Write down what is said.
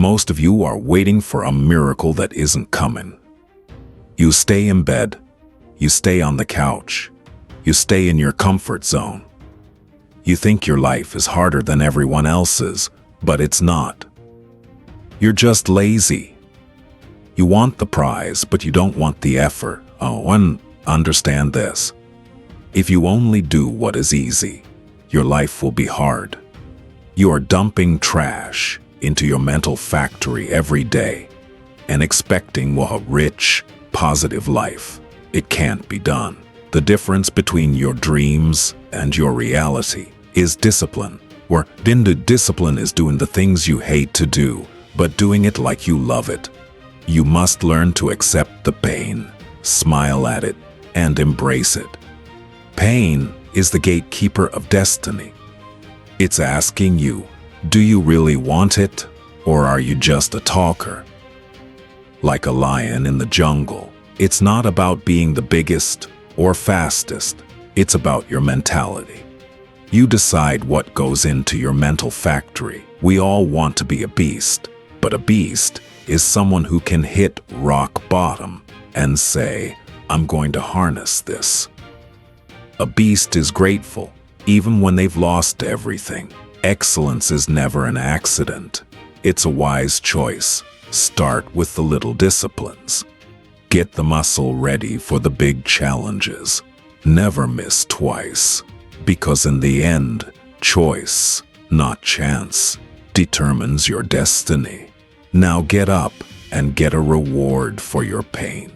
Most of you are waiting for a miracle that isn't coming. You stay in bed. You stay on the couch. You stay in your comfort zone. You think your life is harder than everyone else's, but it's not. You're just lazy. You want the prize, but you don't want the effort. Oh, and understand this. If you only do what is easy, your life will be hard. You are dumping trash into your mental factory every day and expecting a rich, positive life. It can't be done. The difference between your dreams and your reality is discipline, where discipline is doing the things you hate to do, but doing it like you love it. You must learn to accept the pain, smile at it, and embrace it. Pain is the gatekeeper of destiny. It's asking you, do you really want it, or are you just a talker? Like a lion in the jungle, it's not about being the biggest or fastest. It's about your mentality. You decide what goes into your mental factory. We all want to be a beast, but a beast is someone who can hit rock bottom and say, I'm going to harness this. A beast is grateful, even when they've lost everything. Excellence is never an accident. It's a wise choice. Start with the little disciplines. Get the muscle ready for the big challenges. Never miss twice, because in the end, choice, not chance, determines your destiny. Now get up and get a reward for your pain.